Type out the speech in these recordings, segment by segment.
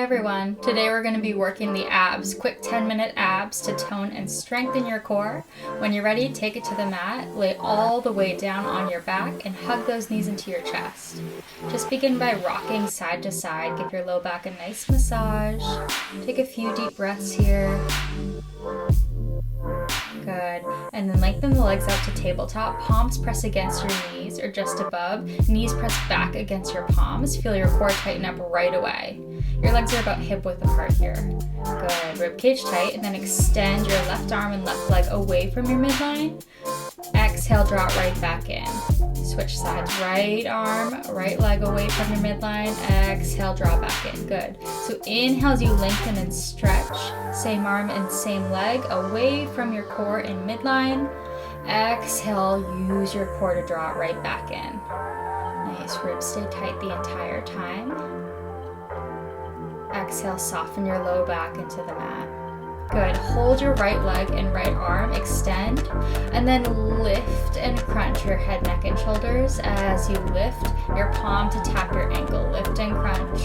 everyone, today we're going to be working the abs, quick 10-minute abs to tone and strengthen your core. When you're ready, take it to the mat, lay all the way down on your back and hug those knees into your chest. Just begin by rocking side to side, give your low back a nice massage. Take a few deep breaths here. Good. And then lengthen the legs out to tabletop. Palms press against your knees or just above. Knees press back against your palms. Feel your core tighten up right away. Your legs are about hip width apart here. Good. Rib cage tight, and then extend your left arm and left leg away from your midline. Exhale, draw it right back in. Switch sides. Right arm, right leg away from your midline. Exhale, draw back in. Good. So inhale as you lengthen and stretch. Same arm and same leg away from your core in midline. Exhale, use your core to draw it right back in. Nice. Ribs stay tight the entire time. Exhale, soften your low back into the mat. Good. Hold your right leg and right arm, extend, and then lift and crunch your head, neck, and shoulders as you lift your palm to tap your ankle. Lift and crunch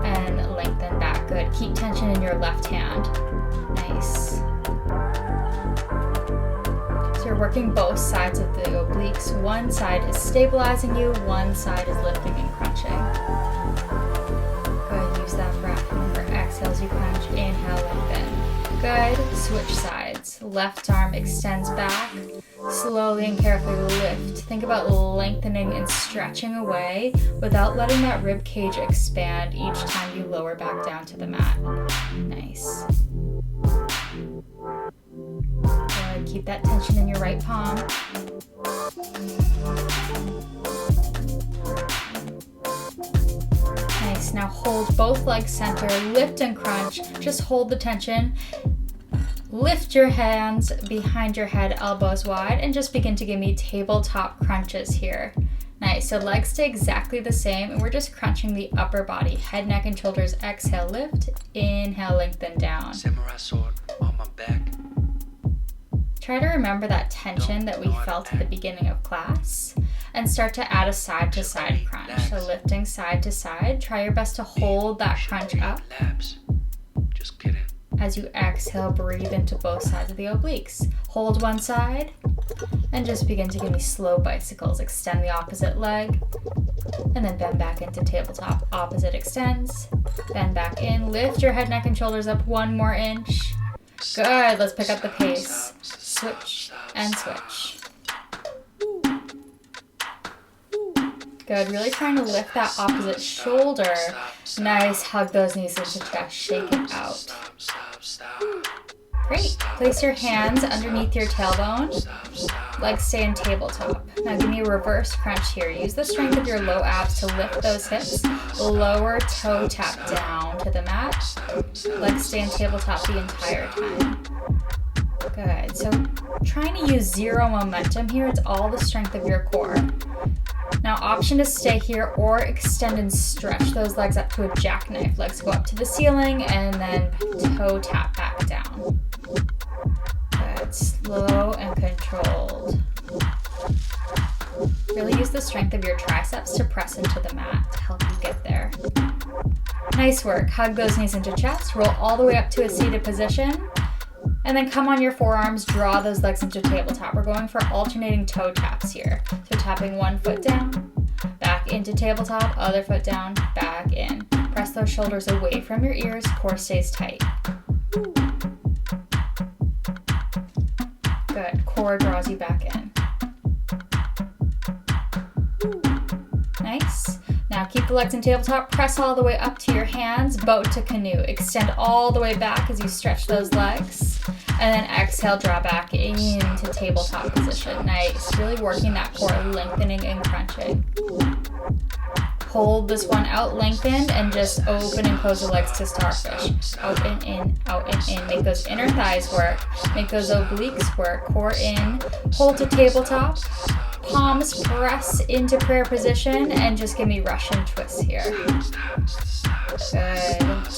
and lengthen back. Good. Keep tension in your left hand. Nice. So you're working both sides of the obliques. One side is stabilizing you, one side is lifting and crunching. Good. Use that breath. Remember, exhale as you crunch. Inhale, lengthen. Good. Switch sides. Left arm extends back. Slowly and carefully lift. Think about lengthening and stretching away without letting that rib cage expand each time you lower back down to the mat. Nice. Good. Keep that tension in your right palm. Nice. Now hold both legs center, lift and crunch. Just hold the tension. Lift your hands behind your head, elbows wide, and just begin to give me tabletop crunches here. Nice. So legs stay exactly the same, and we're just crunching the upper body, head, neck, and shoulders. Exhale, lift. Inhale, lengthen down. Samurai sword on my back. Try to remember that tension that we felt at the beginning of class and start to add a side to side crunch. So lifting side to side. Try your best to hold that crunch up. Just kidding. As you exhale, breathe into both sides of the obliques. Hold one side and just begin to give me slow bicycles. Extend the opposite leg and then bend back into tabletop. Opposite extends, bend back in. Lift your head, neck, and shoulders up one more inch. Good. Let's pick up the pace. Switch and switch. Good. Really trying to lift that opposite shoulder. Nice. Hug those knees into chest. Shake it out. Great. Place your hands underneath your tailbone. Legs stay in tabletop. Now give me a reverse crunch here. Use the strength of your low abs to lift those hips. Lower toe tap down to the mat. Legs stay in tabletop the entire time. Good. So trying to use zero momentum here. It's all the strength of your core. Now option to stay here or extend and stretch those legs up to a jackknife. Legs go up to the ceiling and then toe tap back down. Good. Slow and controlled. Really use the strength of your triceps to press into the mat to help you get there. Nice work. Hug those knees into chest. Roll all the way up to a seated position. And then come on your forearms, draw those legs into tabletop. We're going for alternating toe taps here. So tapping one foot down, back into tabletop, other foot down, back in. Press those shoulders away from your ears, core stays tight. Good, core draws you back in. Nice. Now keep the legs in tabletop, press all the way up to your hands, boat to canoe. Extend all the way back as you stretch those legs. And then exhale, draw back into tabletop position. Nice. Really working that core, lengthening and crunching. Hold this one out, lengthened, and just open and close the legs to starfish. Open, in, out, and in. Make those inner thighs work. Make those obliques work. Core in. Hold to tabletop. Palms press into prayer position and just give me Russian twists here. Good.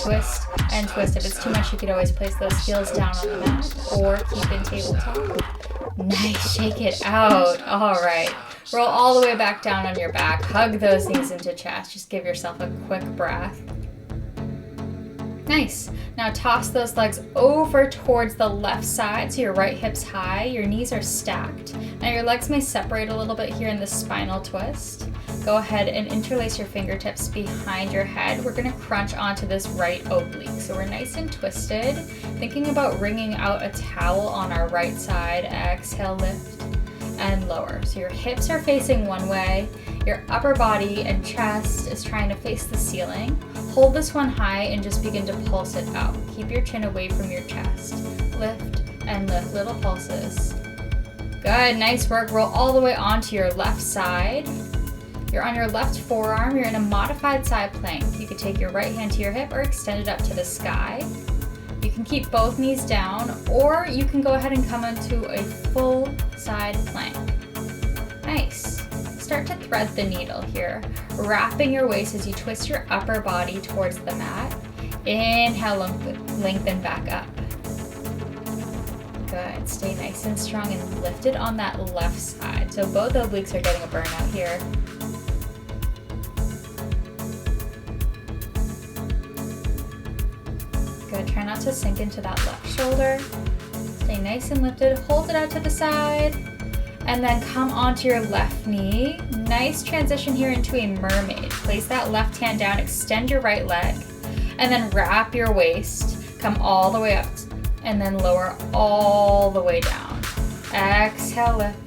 Twist and twist. If it's too much, you could always place those heels down on the mat or keep in tabletop. Nice. Shake it out. All right. Roll all the way back down on your back. Hug those knees into chest. Just give yourself a quick breath. Nice. Now toss those legs over towards the left side so your right hip's high, your knees are stacked. Now your legs may separate a little bit here in the spinal twist. Go ahead and interlace your fingertips behind your head. We're gonna crunch onto this right oblique. So we're nice and twisted, thinking about wringing out a towel on our right side. Exhale, lift and lower. So your hips are facing one way, your upper body and chest is trying to face the ceiling. Hold this one high and just begin to pulse it out. Keep your chin away from your chest. Lift and lift, little pulses. Good, nice work. Roll all the way onto your left side. You're on your left forearm. You're in a modified side plank. You could take your right hand to your hip or extend it up to the sky. You can keep both knees down, or you can go ahead and come into a full side plank. Nice. Start to thread the needle here, wrapping your waist as you twist your upper body towards the mat. Inhale, lengthen back up. Good. Stay nice and strong and lifted on that left side. So both obliques are getting a burnout here. Good. Try not to sink into that left shoulder. Stay nice and lifted. Hold it out to the side. And then come onto your left knee. Nice transition here into a mermaid. Place that left hand down, extend your right leg, and then wrap your waist. Come all the way up, and then lower all the way down. Exhale, lift.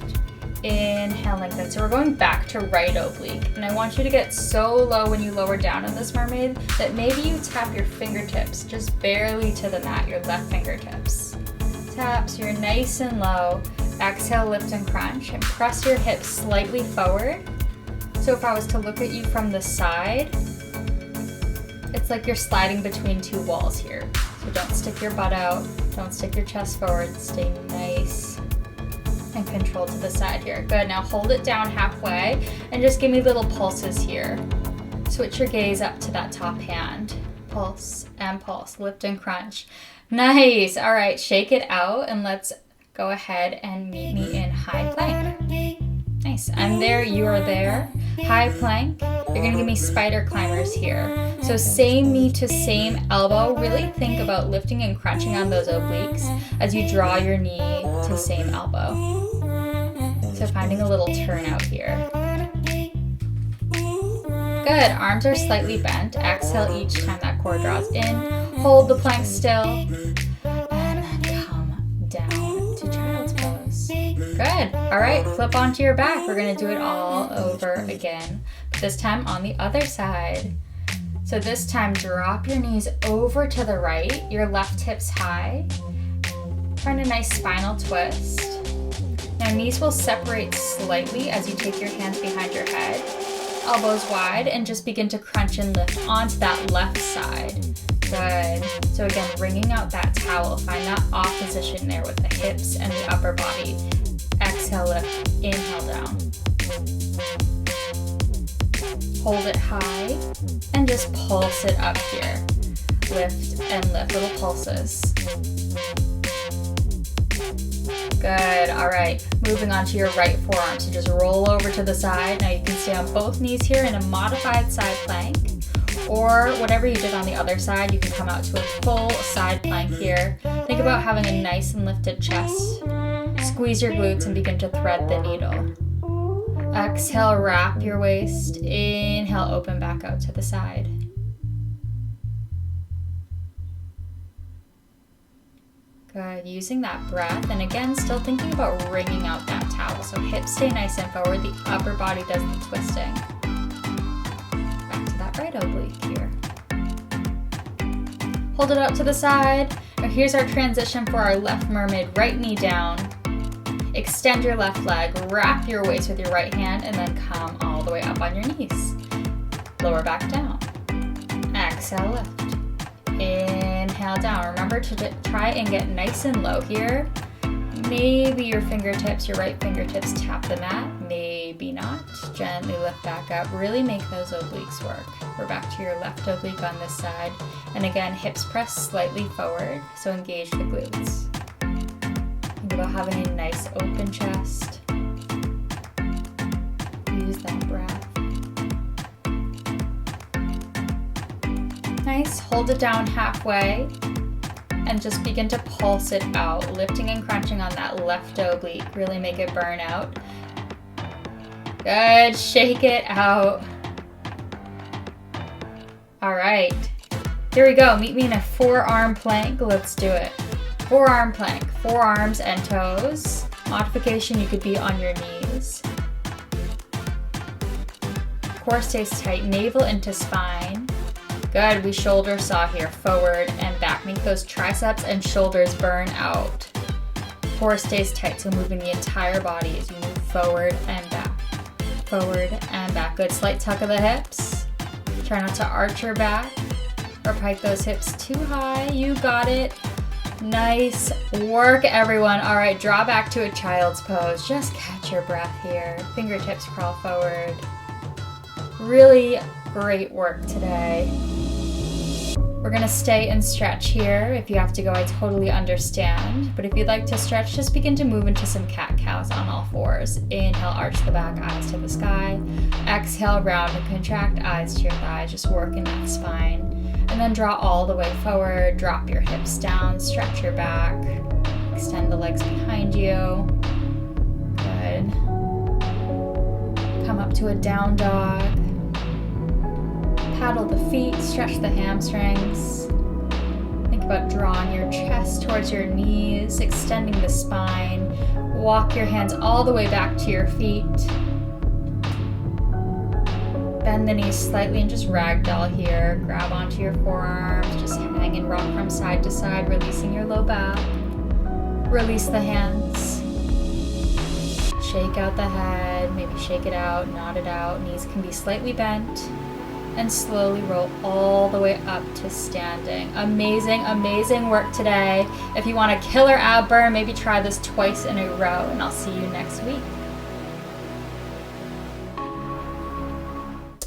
Inhale, lengthen. So we're going back to right oblique. And I want you to get so low when you lower down in this mermaid that maybe you tap your fingertips just barely to the mat, your left fingertips. Tap, so you're nice and low. Exhale, lift and crunch, and press your hips slightly forward. So if I was to look at you from the side, it's like you're sliding between two walls here. So don't stick your butt out, don't stick your chest forward, stay nice and controlled to the side here. Good, now hold it down halfway and just give me little pulses here. Switch your gaze up to that top hand. Pulse and pulse, lift and crunch. Nice, all right, shake it out and let's go ahead and meet me in high plank. Nice, I'm there, you are there. High plank, you're gonna give me spider climbers here. So same knee to same elbow, really think about lifting and crunching on those obliques as you draw your knee to same elbow. So finding a little turnout here. Good, arms are slightly bent. Exhale each time that core draws in. Hold the plank still. Good. All right, flip onto your back. We're gonna do it all over again, but this time on the other side. So this time, drop your knees over to the right, your left hip's high. Find a nice spinal twist. Now knees will separate slightly as you take your hands behind your head, elbows wide, and just begin to crunch and lift onto that left side. Good. So again, wringing out that towel. Find that opposition there with the hips and the upper body. Exhale, lift, inhale down. Hold it high and just pulse it up here. Lift and lift, little pulses. Good, all right. Moving on to your right forearm. So just roll over to the side. Now you can stay on both knees here in a modified side plank, or whatever you did on the other side, you can come out to a full side plank here. Think about having a nice and lifted chest. Squeeze your glutes and begin to thread the needle. Exhale, wrap your waist. Inhale, open back out to the side. Good, using that breath, and again, still thinking about wringing out that towel. So hips stay nice and forward, the upper body does the twisting. Back to that right oblique here. Hold it up to the side. Now here's our transition for our left mermaid. Right knee down. Extend your left leg, wrap your waist with your right hand, and then come all the way up on your knees. Lower back down. Exhale, lift. Inhale down. Remember to try and get nice and low here. Maybe your fingertips, your right fingertips tap the mat, maybe not. Gently lift back up. Really make those obliques work. We're back to your left oblique on this side. And again, hips press slightly forward, so engage the glutes. Think about having a nice open chest. Use that breath. Nice. Hold it down halfway and just begin to pulse it out, lifting and crunching on that left oblique. Really make it burn out. Good. Shake it out. All right. Here we go. Meet me in a forearm plank. Let's do it. Forearm plank. Forearms and toes. Modification, you could be on your knees. Core stays tight. Navel into spine. Good. We shoulder saw here. Forward and back. Make those triceps and shoulders burn out. Core stays tight, so moving the entire body as you move forward and back. Forward and back. Good. Slight tuck of the hips. Try not to arch your back or pike those hips too high. You got it. Nice work, everyone. All right, draw back to a child's pose. Just catch your breath here. Fingertips crawl forward. Really great work today. We're gonna stay and stretch here. If you have to go, I totally understand. But if you'd like to stretch, just begin to move into some cat-cows on all fours. Inhale, arch the back, eyes to the sky. Exhale, round and contract, eyes to your thighs, just working that spine. And then draw all the way forward, drop your hips down, stretch your back, extend the legs behind you. Good. Come up to a down dog. Paddle the feet, stretch the hamstrings. Think about drawing your chest towards your knees, extending the spine. Walk your hands all the way back to your feet. Bend the knees slightly and just ragdoll here. Grab onto your forearms, just hang and rock from side to side, releasing your low back. Release the hands. Shake out the head, maybe shake it out, nod it out. Knees can be slightly bent. And slowly roll all the way up to standing. Amazing, amazing work today. If you want a killer ab burn, maybe try this twice in a row, and I'll see you next week.